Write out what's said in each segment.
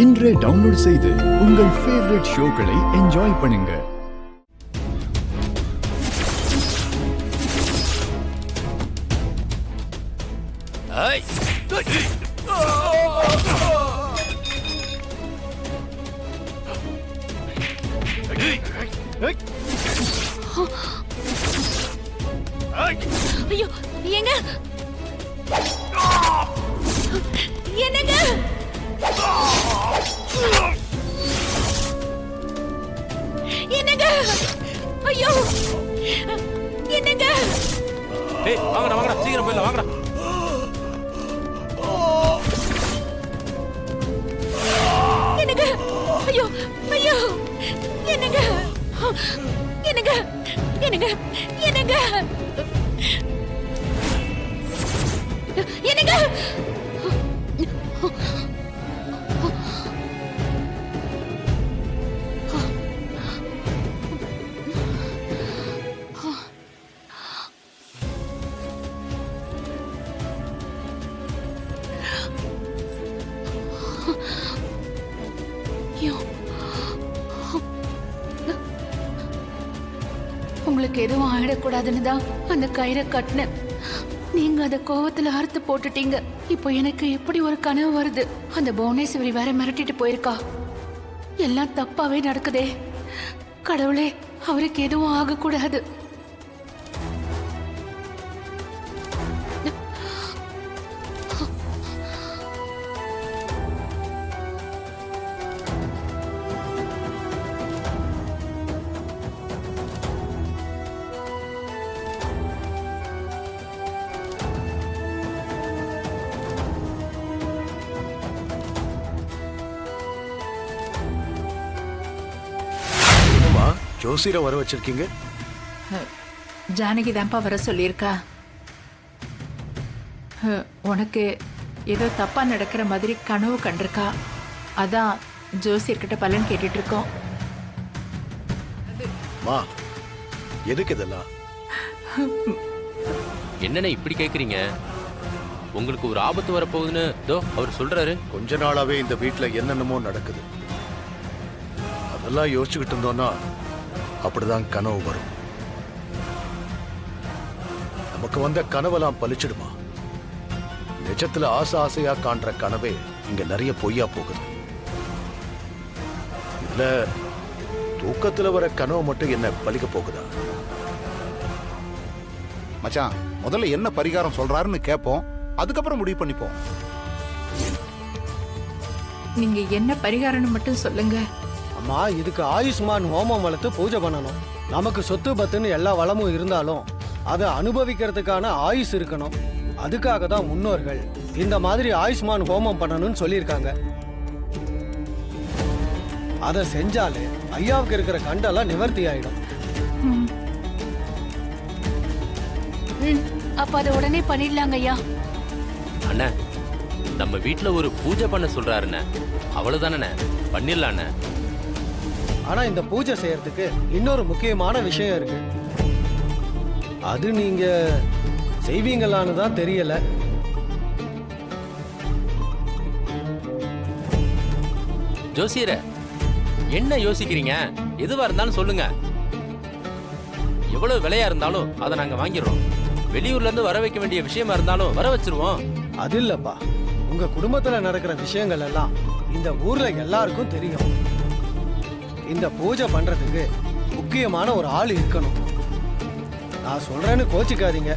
இன்றே டவுன்லோட் செய்து உங்கள் ஃபேவரட் ஷோக்களை என்ஜாய் பண்ணுங்க. ஐயோ ஏங்க என்னங்க என்னங்க ஐயோ என்னங்க ஏய் வாங்கடா வாங்கடா சீக்கிரம் போயிடலாம் வாங்கடா. என்னங்க ஐயோ ஐயோ என்னங்க என்னங்க என்னங்க என்னங்க என்னங்க உங்களுக்கு எதுவும் ஆயிடக்கூடாதுன்னு தான் அந்த கயிறை கட்டினேன். நீங்க அத கோவத்துல அறுத்து போட்டுட்டீங்க. இப்போ எனக்கு எப்படி ஒரு கனவு வருது. அந்த புவனேஸ்வரி வேற மிரட்டிட்டு போயிருக்கா. எல்லாம் தப்பாவே நடக்குதே. கடவுளே, அவருக்கு எதுவும் ஆகக்கூடாது. ஜோசியரை வர வச்சிருக்கீங்க? ஜானகி தான்ப்பா வர சொல்லியிருக்கா. உனக்கு ஏதோ தப்பா நடக்கிற மாதிரி கனவு கண்டிருக்கா. அதான் ஜோசியர்கிட்ட பலன் கேட்டுட்டு இருக்கோம். மா, எதுக்கு இதெல்லாம்? என்னண்ணே இப்படி கேக்குறீங்க? உங்களுக்கு ஒரு ஆபத்து வரப்போகுதுன்னு தோ அவர் சொல்றாரு. கொஞ்ச நாளாவே இந்த வீட்டுல என்னென்னமோ நடக்குது. அதெல்லாம் யோசிச்சுக்கிட்டு இருந்தோம்னா அப்படிதான் கனவு வரும். நமக்கு வந்த கனவெல்லாம் பலிச்சிடுமா? நிஜத்துல ஆசை ஆசையா காண்ற கனவே இங்க நிறைய பொய்யா போகுது. இல்ல தூக்கத்துல வர கனவு மட்டும் என்ன பலிக்க போகுதா? மச்சான், முதல்ல என்ன பரிகாரம் சொல்றாருன்னு கேட்போம், அதுக்கப்புறம் முடிவு பண்ணிப்போம். நீங்க என்ன பரிகாரம்னு மட்டும் சொல்லுங்க. அம்மா, இதுக்கு ஆயுஷ்மான் ஹோமம் வளர்த்து பூஜை பண்ணணும். நமக்கு சொத்து பத்துன்னு எல்லா வளமும் இருந்தாலும் அதை அனுபவிக்கிறதுக்கான ஆயுஷ் இருக்கணும். அதுக்காக தான் முன்னோர்கள் இந்த மாதிரி ஆயுஷ்மான் ஹோமம் பண்ணணும்னு சொல்லியிருக்காங்க. அதை செஞ்சாலே ஐயாவுக்கு இருக்கிற கண்டெல்லாம் நிவர்த்தி ஆயிடும். அப்ப அதை உடனே பண்ணிடலாங்க ஐயா. அண்ணா, நம்ம வீட்டுல ஒரு பூஜை பண்ண சொல்றாருண்ணே. அவ்வளவுதானே, பண்ணிடலாண்ணே. ஆனா இந்த பூஜை செய்யறதுக்கு இன்னொரு முக்கியமான விஷயம் இருக்கு. அது நீங்க செய்வீங்களான்னு தான் தெரியல. ஜோசியரே, என்ன யோசிக்கிறீங்க? எதுவா இருந்தாலும் சொல்லுங்க. எவ்வளவு விலையா இருந்தாலும் அதை நாங்க வாங்கிடுறோம். வெளியூர்ல இருந்து வர வைக்க வேண்டிய விஷயமா இருந்தாலும் வர வச்சிருவோம். அது இல்லப்பா, உங்க குடும்பத்துல நடக்கிற விஷயங்கள் எல்லாம் இந்த ஊர்ல எல்லாருக்கும் தெரியும். இந்த பூஜை பண்றதுக்கு முக்கியமான ஒரு ஆள் இருக்கணும். நான் சொல்றேன்னு கோச்சிக்காதீங்க.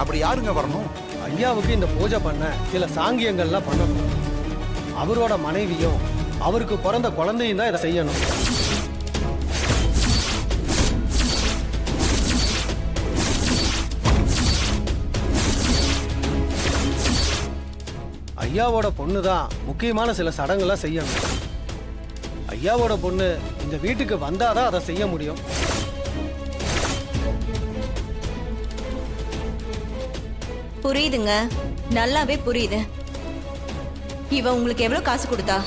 அப்படி யாருங்க வரணும்? ஐயாவுக்கு இந்த பூஜை பண்ண சில சாங்கியங்கள்லாம் பண்ணணும். அவரோட மனைவியும் அவருக்கு பிறந்த குழந்தையும் தான் இதை செய்யணும். ஐயாவோட பொண்ணு தான் முக்கியமான சில சடங்குலாம் செய்யணும். ஐயாவோட பொண்ணு இந்த வீட்டுக்கு வந்தாதான் அதை செய்ய முடியும். புரியுதுங்க, நல்லாவே புரியுது. இவ உங்களுக்கு எவ்வளவு காசு கொடுத்தா?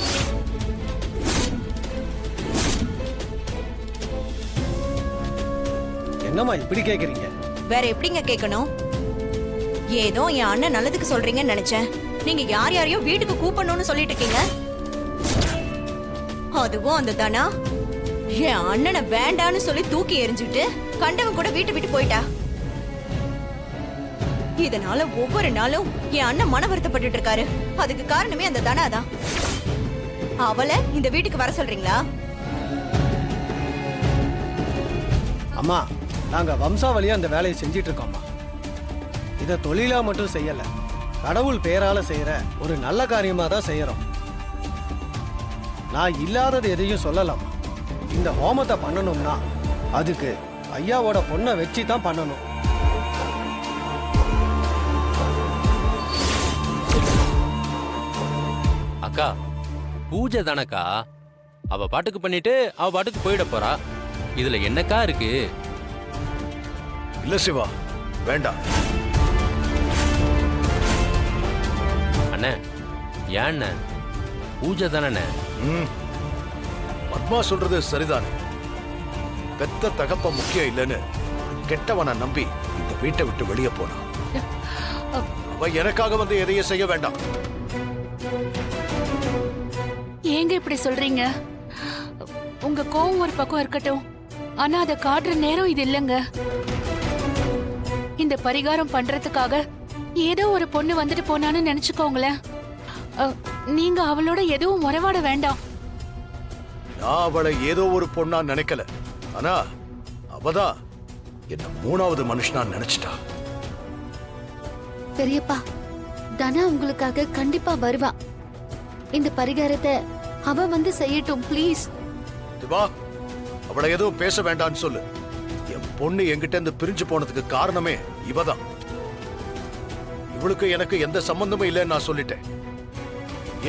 என்னம்மா இப்படி கேக்குறீங்க? வேற எப்படிங்க கேட்கணும்? ஏதோ என் அண்ணன் நல்லதுக்கு சொல்றீங்கன்னு நினைச்சேன். நீங்க யார் யாரையோ வீட்டுக்கு கூப்பிடணும்னு சொல்லிட்டு இருக்கீங்க. அதுவும் அந்த தானா என் அண்ணனை வேண்டான்னு சொல்லி தூக்கி எறிஞ்சுட்டு கண்டவன் கூட வீட்டை விட்டு போயிட்டா. இதனால ஒவ்வொரு நாளும் என் அண்ணன் மன வருத்தப்பட்டு இருக்காரு. அதுக்கு காரணமே அந்த தானா தான். அவளை இந்த வீட்டுக்கு வர சொல்றீங்களா? அம்மா, நாங்க வம்சாவளியா அந்த வேலையை செஞ்சிட்டு இருக்கோம்மா. இதை தொழிலா மட்டும் செய்யல, கடவுள் பேரால செய்யற ஒரு நல்ல காரியமா தான் செய்யறோம். நான் இல்லாதது எதையும் சொல்லலாமா. இந்த ஹோமத்தை பண்ணணும்னா அதுக்கு ஐயாவோட பொண்ணை வச்சு தான் பண்ணணும். அக்கா பூஜை தானக்கா, அவ பாட்டுக்கு பண்ணிட்டு அவ பாட்டுக்கு போயிட போறா. இதுல என்னக்கா இருக்கு? இல்ல சிவா, வேண்டாம். அண்ணே, ஏன் பூஜை தானே? ம், பத்மா சொல்றது சரிதானே. பெத்த தகப்ப முக்கியம் இல்லைன்னு கெட்டவனை நம்பி இந்த வீட்டை விட்டு வெளியே போனான். அவ எனக்காக வந்து எதையும் செய்ய வேண்டாம். ஏங்க இப்படி சொல்றீங்க? உங்க கோவம் ஒரு பக்கம் இருக்கட்டும், ஆனா அதை காட்டுற நேரம் இது இல்லைங்க. இந்த பரிகாரம் பண்றதுக்காக ஏதோ ஒரு பொண்ணு வந்துட்டு போனான்னு நினைச்சுக்கோங்களேன். நீங்க அவளோட எதுவும் முறைவாட வேண்டாம். நான் அவளை ஏதோ ஒரு பொண்ணா நினைக்கல, ஆனா அவதான் என்ன மூணாவது மனுஷனா நினைச்சிட்டா. பெரியப்பா, தனா உங்களுக்காக கண்டிப்பா வருவா. இந்த பரிகாரத்தை அவ வந்து செய்யட்டும் ப்ளீஸ். சிவா, அவளை எதுவும் பேச வேண்டாம்னு சொல்லு. என் பொண்ணு என்கிட்ட இருந்து பிரிஞ்சு போனதுக்கு காரணமே இவதான். இவளுக்கு எனக்கு எந்த சம்பந்தமும் இல்லைன்னு நான் சொல்லிட்டேன்.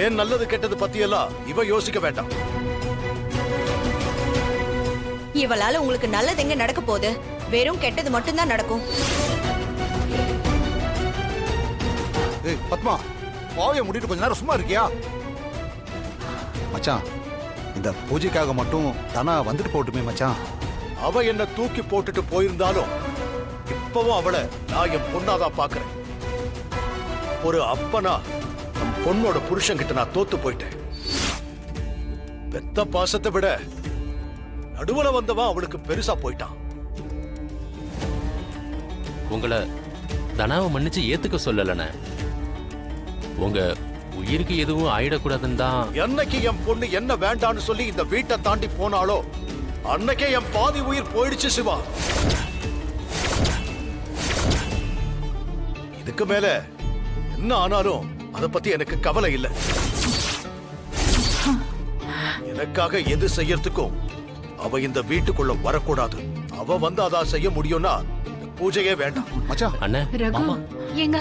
ஏன் நல்லது கெட்டது பத்தியெல்லாம் இவ யோசிக்க வேண்டாம். இவளால உங்களுக்கு நல்லது எங்க நடக்க போகுது? வெறும் கெட்டது மட்டும்தான் நடக்கும். ஏய் பத்மா, பாவைய முடிட்டு கொஞ்ச நேரம் சும்மா இருக்கியா? மச்சான், இந்த பூஜைக்காக மட்டும் தானா வந்துட்டு போட்டுமே மச்சான். அவ என்ன தூக்கி போட்டுட்டு போயிருந்தாலும் இப்பவும் அவளை நான் என் பொண்ணாதான் பாக்குறேன். ஒரு அப்பனா நம் பொண்ணோட புருஷன் கிட்ட நான் தோத்து போயிட்டேன். பெத்த பாசத்தை விட நடுவுல வந்தவன் அவளுக்கு பெருசா போயிட்டான். உங்களை தனாவை மன்னிச்சு ஏத்துக்க சொல்லலண்ணே. உங்க உயிருக்கு எதுவும் ஆயிடக்கூடாதுன்னு தான். என்னைக்கு என் பொண்ணு என்ன வேண்டான்னு சொல்லி இந்த வீட்டை தாண்டி போனாலோ அன்னைக்கே என் பாதி உயிர் போயிடுச்சு சிவா. இதுக்கு மேல என்ன ஆனாலும் அத பத்தி எனக்கு கவலை இல்லை. எனக்காக எது செய்யறதுக்கும் அவ இந்த வீட்டுக்குள்ள வரக்கூடாது. அவ வந்து அதான் செய்ய முடியும்னா இந்த பூஜையே வேண்டாம். மச்சான், அண்ணே, ரகு, ஏங்க